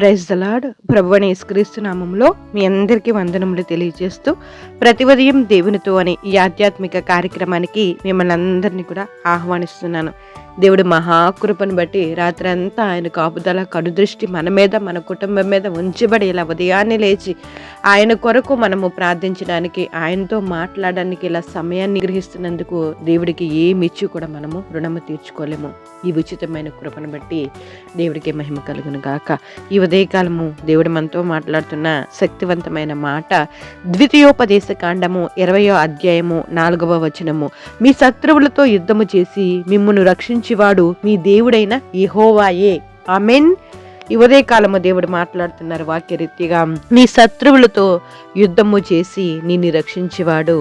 Praise the lord. ప్రభువైన యేసుక్రీస్తు నామములో మీ అందరికీ వందనములు తెలియజేస్తూ ప్రతి ఉదయం దేవునితో అనే ఈ ఆధ్యాత్మిక కార్యక్రమానికి మిమ్మల్ని అందరినీ కూడా ఆహ్వానిస్తున్నాను. దేవుడు మహాకృపను బట్టి రాత్రి అంతా ఆయన కాపుదల కనుదృష్టి మన మీద మన కుటుంబం మీద ఉంచబడి ఇలా ఉదయాన్నే లేచి ఆయన కొరకు మనము ప్రార్థించడానికి ఆయనతో మాట్లాడడానికి ఇలా సమయాన్ని గ్రహిస్తున్నందుకు దేవుడికి ఏమిచ్చి కూడా మనము రుణము తీర్చుకోలేము. ఈ ఉచితమైన కృపను బట్టి దేవుడికి మహిమ కలుగును గాక. ఈ ఉదయకాలము దేవుడు మనతో మాట్లాడుతున్న శక్తివంతమైన మాట ద్వితీయోపదేశ కాండము 20వ అధ్యాయము 4వ వచనము. మీ శత్రువులతో యుద్ధము చేసి మిమ్మును రక్షించేవాడు మీ దేవుడైన యెహోవాయే. ఆమేన్. ఈ ఉదయకాలము దేవుడు మాట్లాడుతున్నారు వాక్యరీతిగా, నీ శత్రువులతో యుద్ధము చేసి నిన్ను రక్షించేవాడు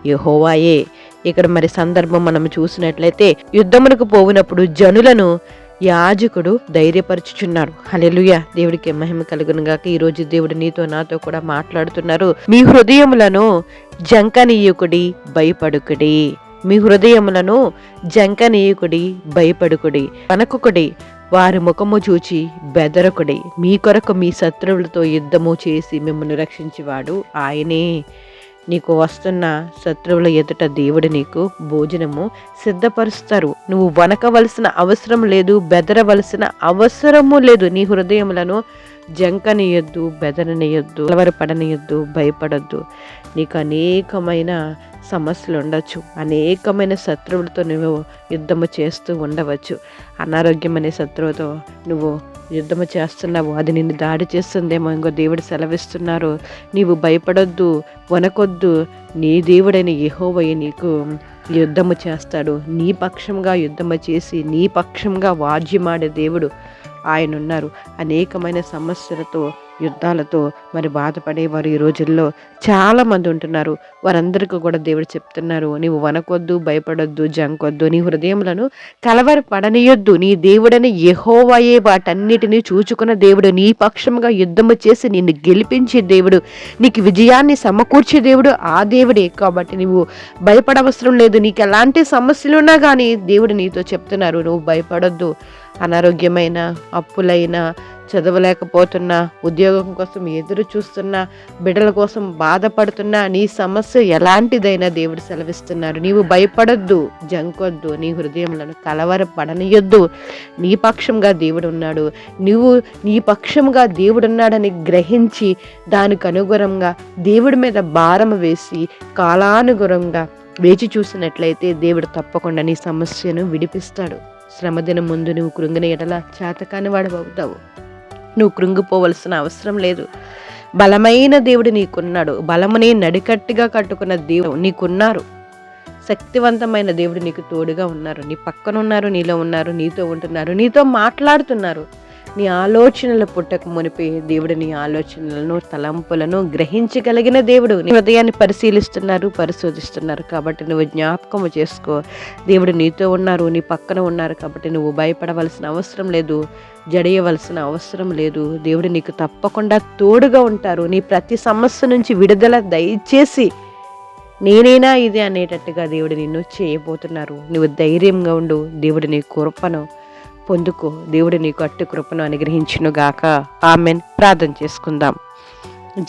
యెహోవాయే. ఇక్కడ మరి సందర్భం మనం చూసినట్లయితే యుద్ధమునకు పోవునప్పుడు జనులను యాజకుడు ధైర్యపరచుచున్నారు. హల్లెలూయా. దేవుడికి మహిమ కలుగును గాక. ఈ రోజు దేవుడు నీతో నాతో కూడా మాట్లాడుతున్నారు. మీ హృదయములను జంకనీయుకుడి భయపడుకుడి. మీ హృదయములను జంకనీయుకుడి భయపడుకుడి. వనకుకుడి, వారి ముఖము చూచి బెదరకుడి. మీ కొరకు మీ శత్రువులతో యుద్ధము చేసి మిమ్మల్ని రక్షించేవాడు ఆయనే. నీకు వస్తున్న శత్రువుల ఎదుట దేవుడు నీకు భోజనము సిద్ధపరుస్తారు. నువ్వు వనకవలసిన అవసరం లేదు, బెదరవలసిన అవసరము లేదు. నీ హృదయములను జంకనియొద్దు, బెదరనియొద్దు, కలవరపడనియొద్దు, భయపడొద్దు. నీకు అనేకమైన సమస్యలు ఉండొచ్చు, అనేకమైన శత్రువులతో నువ్వు యుద్ధము చేస్తూ ఉండవచ్చు. అనారోగ్యం అనే శత్రువుతో నువ్వు యుద్ధము చేస్తున్నావు, అది నిన్ను దాడి చేస్తుందేమో. ఇంకో దేవుడు సెలవిస్తున్నారు, నీవు భయపడొద్దు, వనకొద్దు. నీ దేవుడైన యెహోవాయే నీకు యుద్ధము చేస్తాడు. నీ పక్షంగా యుద్ధము చేసి నీ పక్షంగా వాద్యమాడే దేవుడు ఆయన ఉన్నారు. అనేకమైన సమస్యలతో యుద్ధాలతో మరి బాధపడేవారు ఈ రోజుల్లో చాలామంది ఉంటున్నారు. వారందరికీ కూడా దేవుడు చెప్తున్నారు, నీవు వనకొద్దు, భయపడొద్దు, జంకొద్దు. నీ హృదయములను కలవరపడనియొద్దు. నీ దేవుడని యెహోవాయే వాటన్నిటినీ చూచుకున్న దేవుడు, నీ పక్షంగా యుద్ధము చేసి నిన్ను గెలిపించే దేవుడు, నీకు విజయాన్ని సమకూర్చే దేవుడు ఆ దేవుడే. కాబట్టి నువ్వు భయపడవసరం లేదు. నీకు ఎలాంటి సమస్యలు ఉన్నా కానీ దేవుడు నీతో చెప్తున్నారు, నువ్వు భయపడొద్దు. అనారోగ్యమైన, అప్పులైనా, చదవలేకపోతున్నా, ఉద్యోగం కోసం ఎదురు చూస్తున్నా, బిడ్డల కోసం బాధపడుతున్నా, నీ సమస్య ఎలాంటిదైనా దేవుడు సెలవిస్తున్నారు. నీవు భయపడొద్దు, జంకొద్దు. నీ హృదయములను కలవరపడనియొద్దు. నీ పక్షంగా దేవుడు ఉన్నాడు. నువ్వు నీ పక్షంగా దేవుడున్నాడని గ్రహించి దానికి అనుగుణంగా దేవుడి మీద భారం వేసి కాలానుగుణంగా వేచి చూసినట్లయితే దేవుడు తప్పకుండా నీ సమస్యను విడిపిస్తాడు. శ్రమదినం ముందు నువ్వు కృంగిన ఎడల చేతకాని వాడు అవుతావు. నువ్వు కృంగిపోవలసిన అవసరం లేదు. బలమైన దేవుడు నీకున్నాడు. బలముని నడికట్టుగా కట్టుకున్న దేవుడు నీకున్నారు. శక్తివంతమైన దేవుడు నీకు తోడుగా ఉన్నారు. నీ పక్కన ఉన్నారు, నీలో ఉన్నారు, నీతో ఉంటున్నారు, నీతో మాట్లాడుతున్నారు. నీ ఆలోచనలు పుట్టక మునిపి దేవుడు నీ ఆలోచనలను, తలంపులను గ్రహించగలిగిన దేవుడు. నీ హృదయాన్ని పరిశోధిస్తున్నారు. కాబట్టి నువ్వు జ్ఞాపకము చేసుకో, దేవుడు నీతో ఉన్నారు, నీ పక్కన ఉన్నారు. కాబట్టి నువ్వు భయపడవలసిన అవసరం లేదు, జడియవలసిన అవసరం లేదు. దేవుడు నీకు తప్పకుండా తోడుగా ఉంటారు. నీ ప్రతి సమస్య నుంచి విడుదల దయచేసి నేనైనా ఇది అనేటట్టుగా దేవుడు నిన్ను చేయబోతున్నారు. నువ్వు ధైర్యంగా ఉండు. దేవుడు నీ కృపను పొందుకో. దేవుడు నీకు అట్టి కృపను అనుగ్రహించునుగాక. ఆమెన్. ప్రార్థన చేసుకుందాం.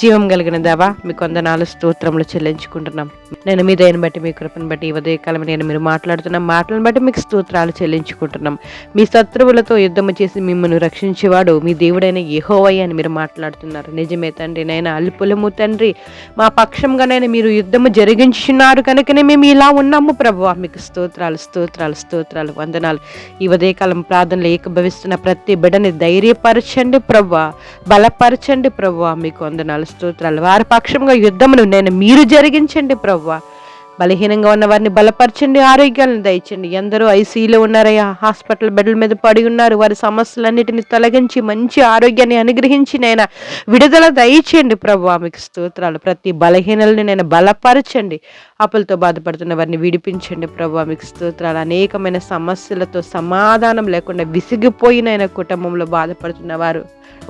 జీవం కలిగిన దేవా, మీకు వందనాలు, స్తోత్రములు చెల్లించుకుంటున్నాం. నేను మీ దయని బట్టి, మీ కృపను బట్టి, ఈ ఉదయకాలం నేను మీరు మాట్లాడుతున్న మాటలను బట్టి మీకు స్తోత్రాలు చెల్లించుకుంటున్నాం. మీ శత్రువులతో యుద్ధము చేసి మిమ్మల్ని రక్షించేవాడు మీ దేవుడైన యెహోవాయే అని మీరు మాట్లాడుతున్నారు. నిజమే తండ్రి. నైనా అల్పులము తండ్రి, మా పక్షంగానైనా మీరు యుద్ధము జరిగించున్నారు కనుకనే మేము ఇలా ఉన్నాము ప్రభువా. మీకు స్తోత్రాలు వందనాలు. ఈ ఉదయకాలం ప్రార్థనలు ఏకభవిస్తున్న ప్రతి బిడ్డని ధైర్యపరచండి ప్రభువా, బలపరచండి ప్రభువా. మీకు వందనాలు, స్తోత్రాలు. వారి పక్షంగా యుద్ధమును మీరు జరిగించండి ప్రభువా. బలహీనంగా ఉన్న వారిని బలపరచండి, ఆరోగ్యాలను దయచండి. ఎందరో ఐసీయూలో ఉన్నారయ్యా, హాస్పిటల్ బెడ్ల మీద పడి ఉన్నారు. వారి సమస్యలన్నిటిని తొలగించి మంచి ఆరోగ్యాన్ని అనుగ్రహించి నైనా విడుదల దయచేయండి ప్రభువా. మీకు స్తోత్రాలు. ప్రతి బలహీనల్ని నేను బలపరచండి. అప్పులతో బాధపడుతున్న వారిని విడిపించండి ప్రభువా. మీకు స్తోత్రాలు. అనేకమైన సమస్యలతో సమాధానం లేకుండా విసిగిపోయిన కుటుంబంలో బాధపడుతున్న వారు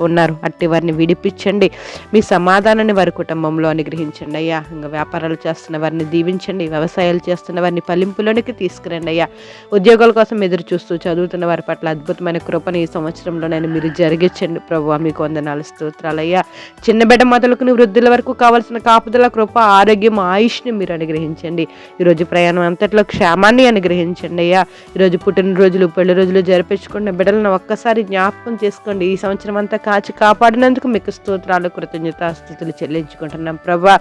ఉన్నారు, అట్టి వారిని విడిపించండి. మీ సమాధానాన్ని వారి కుటుంబంలో అనుగ్రహించండి అయ్యా. ఇంకా వ్యాపారాలు చేస్తున్న వారిని దీవించండి, వ్యవసాయాలు చేస్తున్న వారిని ఫలింపులోనికి తీసుకురండి అయ్యా. ఉద్యోగాల కోసం ఎదురు చూస్తూ చదువుతున్న వారి పట్ల అద్భుతమైన కృపను ఈ సంవత్సరంలో మీరు జరిగించండి ప్రభువా. మీకు వందనాలు, స్తోత్రాలయ్యా. చిన్న బిడ్డ మొదలుకుని వృద్ధుల వరకు కావాల్సిన కాపుదల, కృప, ఆరోగ్యం, ఆయుష్ని మీరు అనుగ్రహించండి. ఈరోజు ప్రయాణం అంతట్లో క్షేమాన్ని అనుగ్రహించండి అయ్యా. ఈరోజు పుట్టినరోజులు, పెళ్లి రోజులు జరిపించుకున్న బిడ్డలను ఒక్కసారి జ్ఞాపకం చేసుకోండి. ఈ సంవత్సరం అంతా కాచి కాపాడినందుకు మీకు స్తోత్రాలు, కృతజ్ఞతాస్తుతులు చెల్లించుకుంటున్నాం ప్రభా.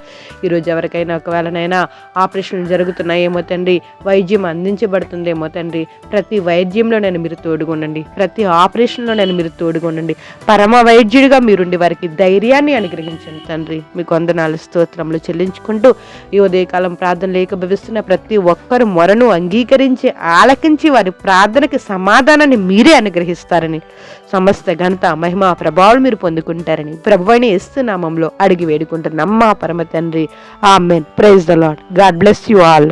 ఈరోజు ఎవరికైనా ఒకవేళనైనా ఆపరేషన్లు జరుగుతున్నాయేమో తండ్రి, వైద్యం అందించబడుతుందేమో తండ్రి, ప్రతి వైద్యంలో మీరు తోడుగొనండి, ప్రతి ఆపరేషన్లో మీరు తోడుగొనండి. పరమ వైద్యుడిగా మీరుండి వారికి ధైర్యాన్ని అనుగ్రహించండి తండ్రి. మీకు వందనాలు, స్తోత్రములు చెల్లించుకుంటూ ఈ ఉదయకాలం ప్రార్థన లేఖభిస్తున్న ప్రతి ఒక్కరు మొరను అంగీకరించి ఆలకించి వారి ప్రార్థనకి సమాధానాన్ని మీరే అనుగ్రహిస్తారని, సమస్త ఘనత, మహిమ, ప్రభావాలు మీరు పొందుకుంటారని ప్రభువైన యేసు నామములో అడిగి వేడుకుంటున్నాం మా పరమ తండ్రి. Amen. Praise the Lord. God bless you all.